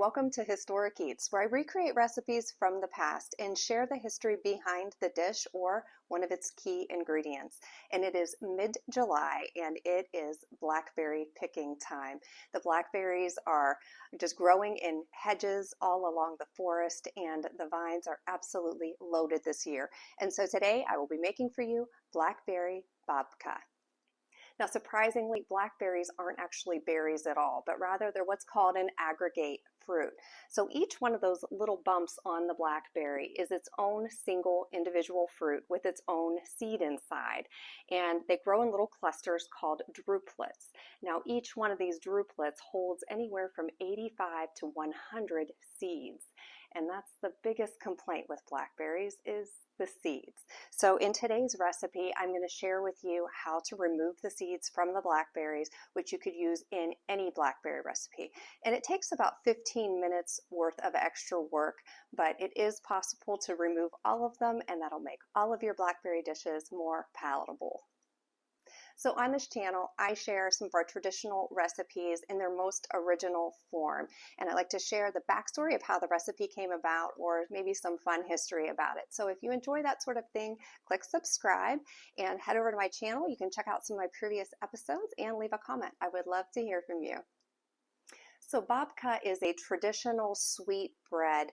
welcome to Historic Eats, where I recreate recipes from the past and share the history behind the dish or one of its key ingredients. And it is mid-July and it is blackberry picking time. The blackberries are just growing in hedges all along the forest, and the vines are absolutely loaded this year. And so today I will be making for you Blackberry Babka. Now, surprisingly, blackberries aren't actually berries at all, but rather they're what's called an aggregate fruit. So each one of those little bumps on the blackberry is its own single individual fruit with its own seed inside. And they grow in little clusters called drupelets. Now, each one of these drupelets holds anywhere from 85 to 100 seeds. And that's the biggest complaint with blackberries is the seeds. So in today's recipe, I'm going to share with you how to remove the seeds from the blackberries, which you could use in any blackberry recipe. And it takes about 15 minutes worth of extra work, but it is possible to remove all of them, and that'll make all of your blackberry dishes more palatable. So on this channel, I share some of our traditional recipes in their most original form. And I like to share the backstory of how the recipe came about, or maybe some fun history about it. So if you enjoy that sort of thing, click subscribe and head over to my channel. You can check out some of my previous episodes and leave a comment. I would love to hear from you. So babka is a traditional sweet bread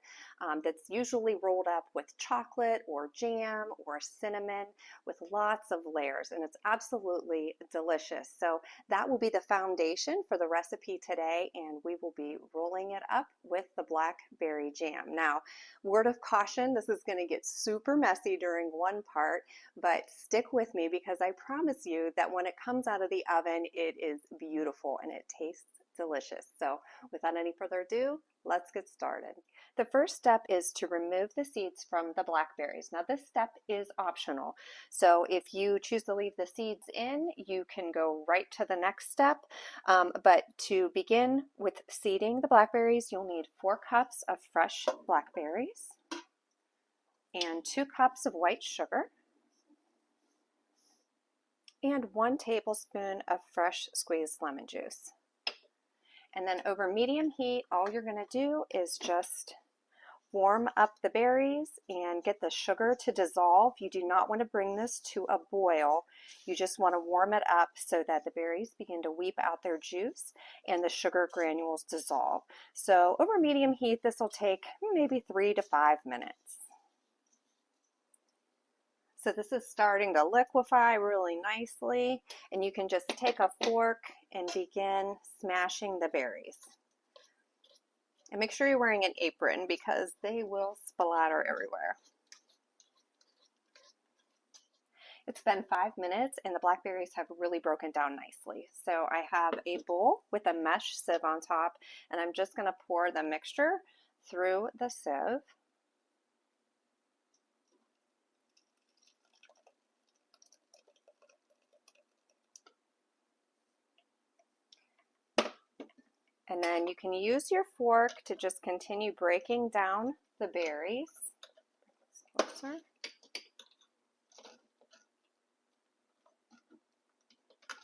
that's usually rolled up with chocolate or jam or cinnamon with lots of layers, and it's absolutely delicious. So that will be the foundation for the recipe today, and we will be rolling it up with the blackberry jam. Now, word of caution, this is going to get super messy during one part, but stick with me because I promise you that when it comes out of the oven, it is beautiful and it tastes delicious. So without any further ado, let's get started. The first step is to remove the seeds from the blackberries. Now this step is optional. So if you choose to leave the seeds in, you can go right to the next step. But to begin with seeding the blackberries, you'll need 4 cups of fresh blackberries and 2 cups of white sugar and 1 tablespoon of fresh squeezed lemon juice. And then over medium heat, all you're going to do is just warm up the berries and get the sugar to dissolve. You do not want to bring this to a boil. You just want to warm it up so that the berries begin to weep out their juice and the sugar granules dissolve. So over medium heat, this will take maybe 3 to 5 minutes. So this is starting to liquefy really nicely, and you can just take a fork and begin smashing the berries. And make sure you're wearing an apron because they will splatter everywhere. It's been 5 minutes and the blackberries have really broken down nicely. So I have a bowl with a mesh sieve on top, and I'm just going to pour the mixture through the sieve. And then you can use your fork to just continue breaking down the berries. Closer.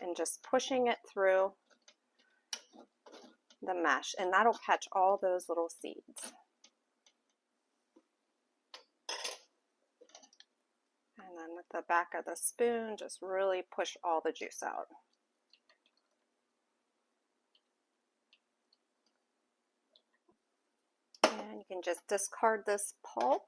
And just pushing it through the mesh, and that'll catch all those little seeds. And then with the back of the spoon, just really push all the juice out. And you can just discard this pulp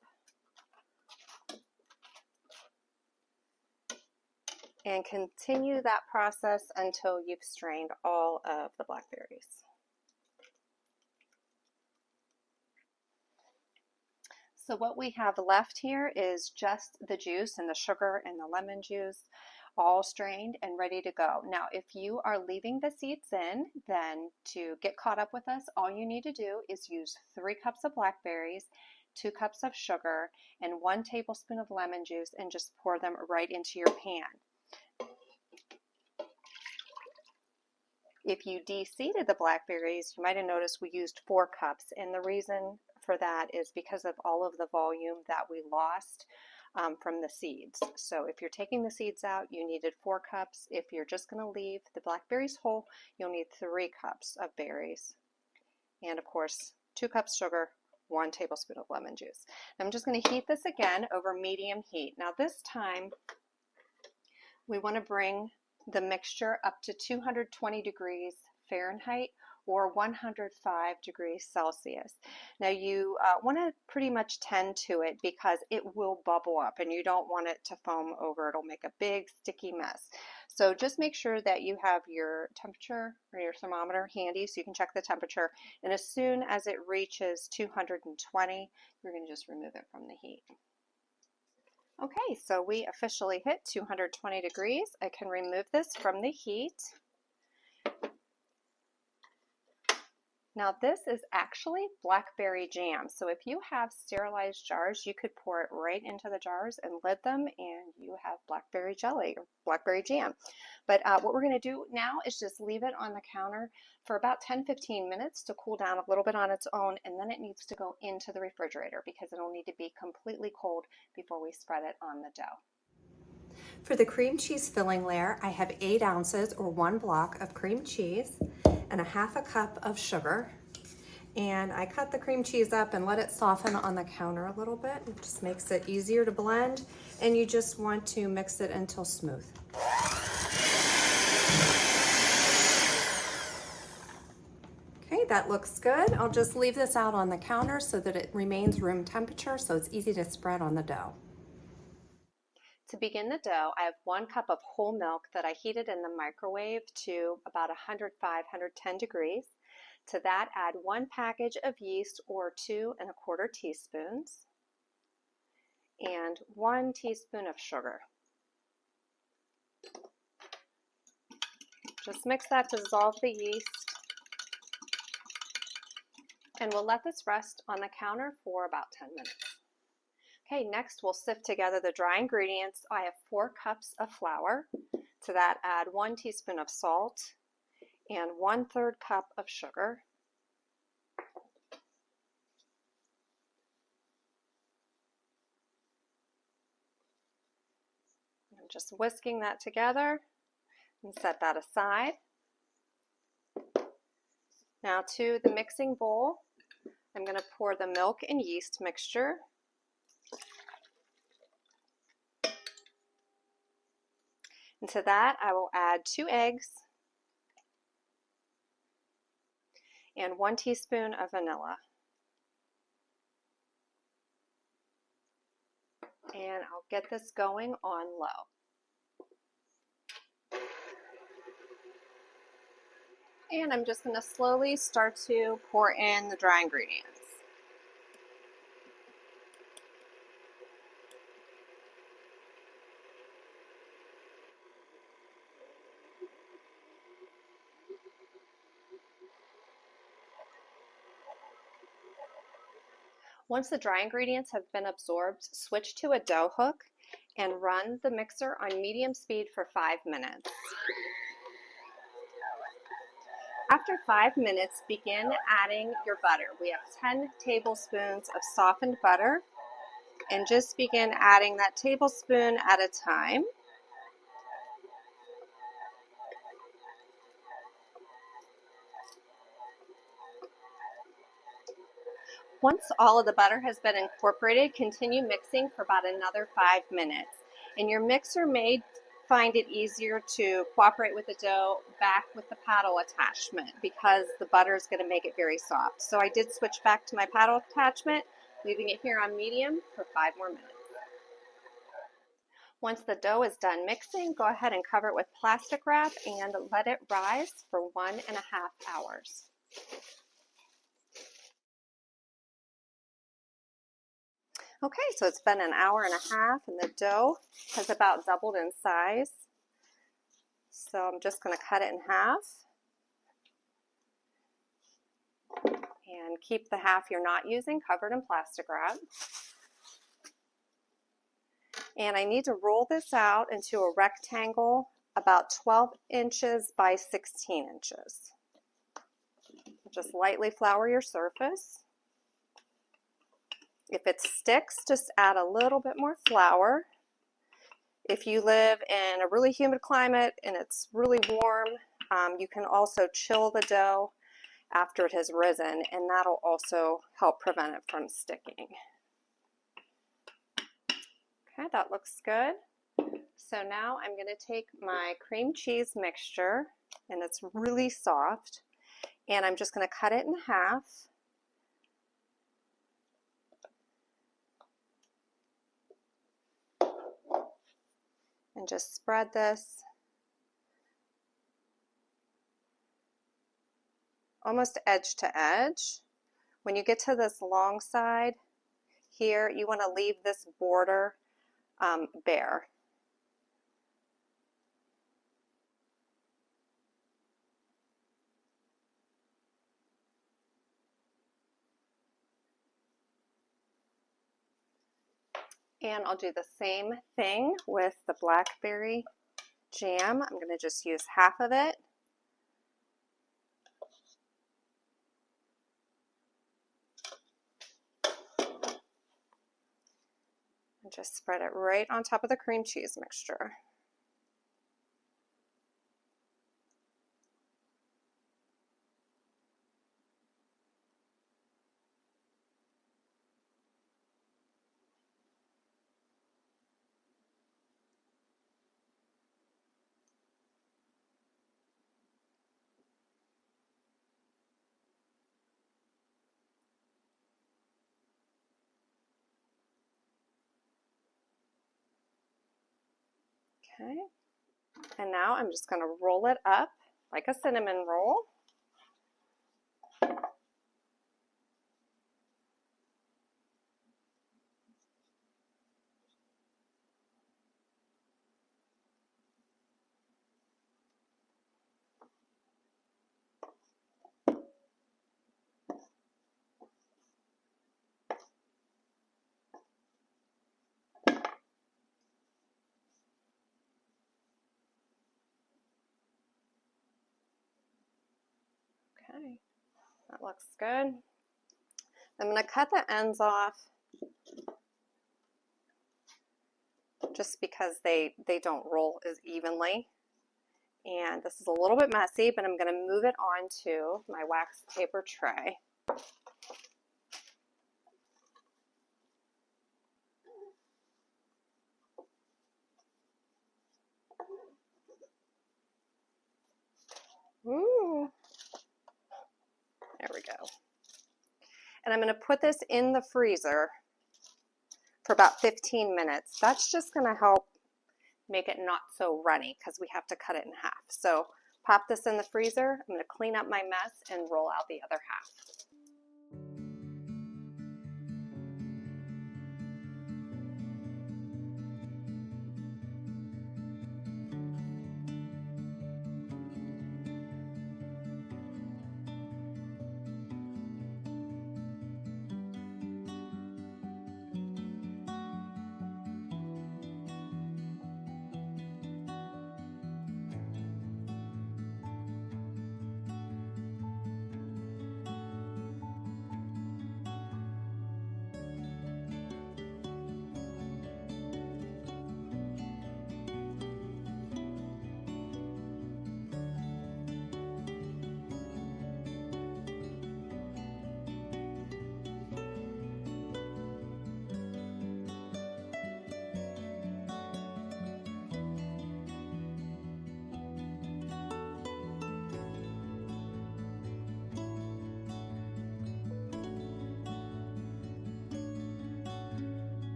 and continue that process until you've strained all of the blackberries. So what we have left here is just the juice and the sugar and the lemon juice all strained and ready to go. Now, if you are leaving the seeds in, then to get caught up with us, all you need to do is use 3 cups of blackberries, 2 cups of sugar, and 1 tablespoon of lemon juice, and just pour them right into your pan. If you de-seeded the blackberries, you might have noticed we used 4 cups, and the reason for that is because of all of the volume that we lost from the seeds. So if you're taking the seeds out, you needed 4 cups. If you're just going to leave the blackberries whole, you'll need 3 cups of berries. And of course, 2 cups sugar, 1 tablespoon of lemon juice. I'm just going to heat this again over medium heat. Now this time we want to bring the mixture up to 220 degrees Fahrenheit or 105 degrees Celsius. Now you want to pretty much tend to it because it will bubble up and you don't want it to foam over. It'll make a big sticky mess. So just make sure that you have your temperature or your thermometer handy so you can check the temperature. And as soon as it reaches 220, you're going to just remove it from the heat. Okay, so we officially hit 220 degrees. I can remove this from the heat. Now this is actually blackberry jam. So if you have sterilized jars, you could pour it right into the jars and lid them and you have blackberry jelly or blackberry jam. But what we're going to do now is just leave it on the counter for about 10-15 minutes to cool down a little bit on its own, and then it needs to go into the refrigerator because it'll need to be completely cold before we spread it on the dough. For the cream cheese filling layer, I have 8 ounces or 1 block of cream cheese and a 1/2 cup of sugar. And I cut the cream cheese up and let it soften on the counter a little bit. It just makes it easier to blend, and you just want to mix it until smooth. Okay, that looks good. I'll just leave this out on the counter so that it remains room temperature so it's easy to spread on the dough. To begin the dough, I have 1 cup of whole milk that I heated in the microwave to about 105-110 degrees. To that, add 1 package of yeast or 2 1/4 teaspoons and 1 teaspoon of sugar. Just mix that to dissolve the yeast, and we'll let this rest on the counter for about 10 minutes. Okay, next we'll sift together the dry ingredients. I have 4 cups of flour. To that, add 1 teaspoon of salt and 1/3 cup of sugar. I'm just whisking that together and set that aside. Now to the mixing bowl, I'm going to pour the milk and yeast mixture. And to that, I will add 2 eggs and 1 teaspoon of vanilla. And I'll get this going on low. And I'm just going to slowly start to pour in the dry ingredients. Once the dry ingredients have been absorbed, switch to a dough hook and run the mixer on medium speed for 5 minutes. After 5 minutes, begin adding your butter. We have 10 tablespoons of softened butter, and just begin adding that tablespoon at a time. Once all of the butter has been incorporated, continue mixing for about another 5 minutes. And your mixer may find it easier to cooperate with the dough back with the paddle attachment because the butter is going to make it very soft. So I did switch back to my paddle attachment, leaving it here on medium for 5 more minutes. Once the dough is done mixing, go ahead and cover it with plastic wrap and let it rise for 1.5 hours. Okay, so it's been an hour and a half and the dough has about doubled in size. So I'm just going to cut it in half and keep the half you're not using covered in plastic wrap. And I need to roll this out into a rectangle about 12 inches by 16 inches. Just lightly flour your surface. If it sticks, just add a little bit more flour. If you live in a really humid climate and it's really warm, you can also chill the dough after it has risen, and that'll also help prevent it from sticking. Okay, that looks good. So now I'm going to take my cream cheese mixture, and it's really soft, and I'm just going to cut it in half. And just spread this almost edge to edge. When you get to this long side here, you want to leave this border bare. And I'll do the same thing with the blackberry jam. I'm going to just use half of it. And just spread it right on top of the cream cheese mixture. Okay, and now I'm just going to roll it up like a cinnamon roll. Okay, that looks good. I'm going to cut the ends off just because they don't roll as evenly. And this is a little bit messy, but I'm going to move it onto my wax paper tray. Ooh. There we go. And I'm going to put this in the freezer for about 15 minutes. That's just going to help make it not so runny because we have to cut it in half. So pop this in the freezer. I'm going to clean up my mess and roll out the other half.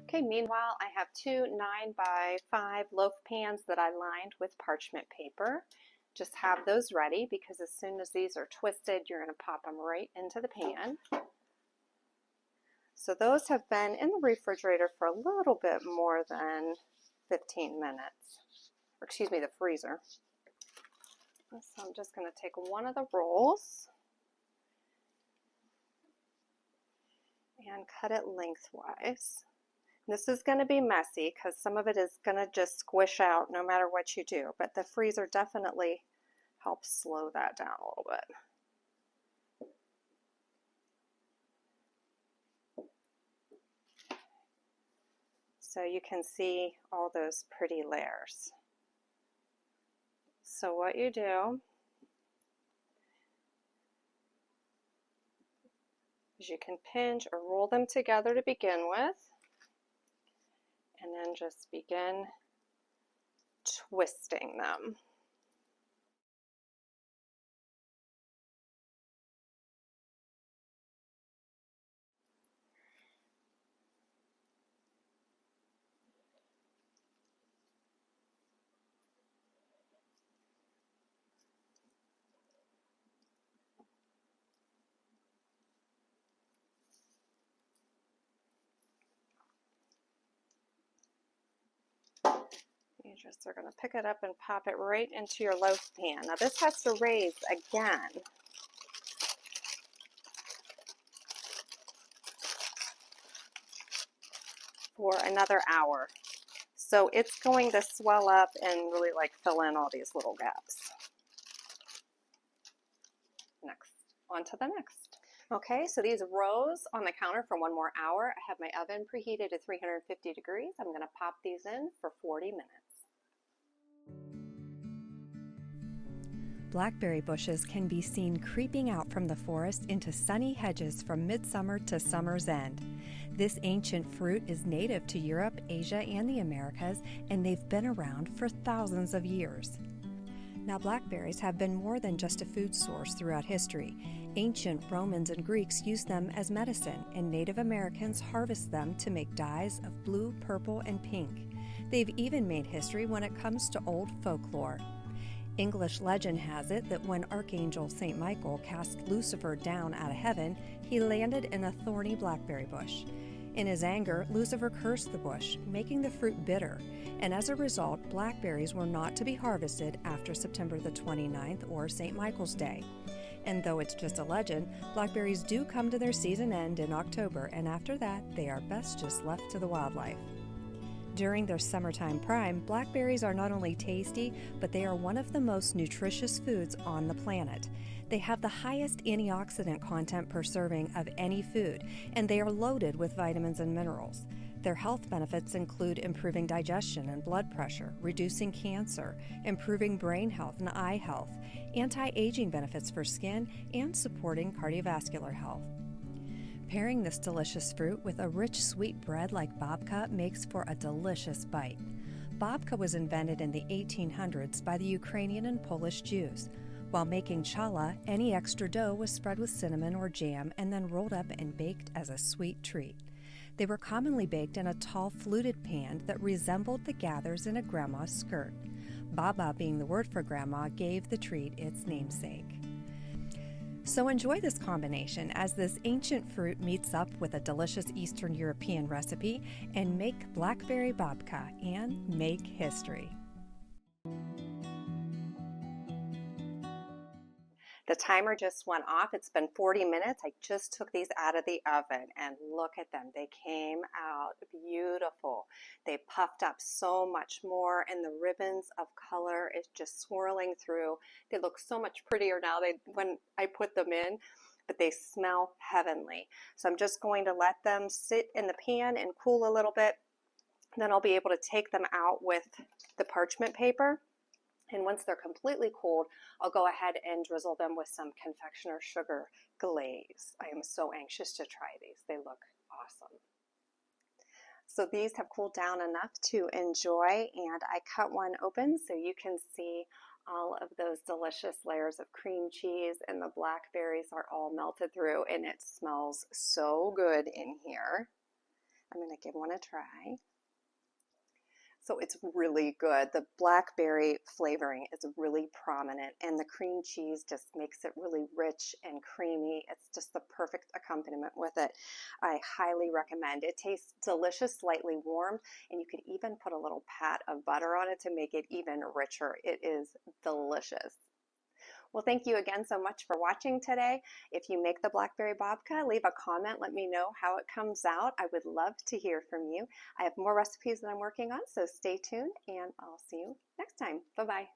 Okay, meanwhile, I have two 9x5 loaf pans that I lined with parchment paper. Just have those ready because as soon as these are twisted, you're going to pop them right into the pan. So those have been in the refrigerator for a little bit more than 15 minutes. Or excuse me, the freezer. So I'm just going to take one of the rolls and cut it lengthwise. This is going to be messy because some of it is going to just squish out no matter what you do, but the freezer definitely helps slow that down a little bit. So you can see all those pretty layers. So what you do is you can pinch or roll them together to begin with, and then just begin twisting them. You just are going to pick it up and pop it right into your loaf pan. Now this has to raise again. For another hour. So it's going to swell up and really like fill in all these little gaps. Next, on to the next. Okay, so these rose on the counter for one more hour. I have my oven preheated to 350 degrees. I'm going to pop these in for 40 minutes. Blackberry bushes can be seen creeping out from the forest into sunny hedges from midsummer to summer's end. This ancient fruit is native to Europe, Asia, and the Americas, and they've been around for thousands of years. Now, blackberries have been more than just a food source throughout history. Ancient Romans and Greeks used them as medicine, and Native Americans harvest them to make dyes of blue, purple, and pink. They've even made history when it comes to old folklore. English legend has it that when Archangel St. Michael cast Lucifer down out of heaven, he landed in a thorny blackberry bush. In his anger, Lucifer cursed the bush, making the fruit bitter, and as a result, blackberries were not to be harvested after September the 29th or St. Michael's Day. And though it's just a legend, blackberries do come to their season end in October, and after that, they are best just left to the wildlife. During their summertime prime, blackberries are not only tasty, but they are one of the most nutritious foods on the planet. They have the highest antioxidant content per serving of any food, and they are loaded with vitamins and minerals. Their health benefits include improving digestion and blood pressure, reducing cancer, improving brain health and eye health, anti-aging benefits for skin, and supporting cardiovascular health. Pairing this delicious fruit with a rich sweet bread like babka makes for a delicious bite. Babka was invented in the 1800s by the Ukrainian and Polish Jews. While making challah, any extra dough was spread with cinnamon or jam and then rolled up and baked as a sweet treat. They were commonly baked in a tall fluted pan that resembled the gathers in a grandma's skirt. Baba, being the word for grandma, gave the treat its namesake. So enjoy this combination as this ancient fruit meets up with a delicious Eastern European recipe and make Blackberry Babka and make history. The timer just went off. It's been 40 minutes. I just took these out of the oven and look at them. They came out beautiful. They puffed up so much more and the ribbons of color is just swirling through. They look so much prettier now when I put them in, but they smell heavenly. So I'm just going to let them sit in the pan and cool a little bit. Then I'll be able to take them out with the parchment paper. And once they're completely cooled, I'll go ahead and drizzle them with some confectioner sugar glaze. I am so anxious to try these. They look awesome. So these have cooled down enough to enjoy, and I cut one open so you can see all of those delicious layers of cream cheese, and the blackberries are all melted through, and it smells so good in here. I'm going to give one a try. So it's really good. The blackberry flavoring is really prominent, and the cream cheese just makes it really rich and creamy. It's just the perfect accompaniment with it. I highly recommend. It tastes delicious, slightly warm, and you could even put a little pat of butter on it to make it even richer. It is delicious. Well, thank you again so much for watching today. If you make the Blackberry Babka, leave a comment. Let me know how it comes out. I would love to hear from you. I have more recipes that I'm working on, so stay tuned, and I'll see you next time. Bye-bye.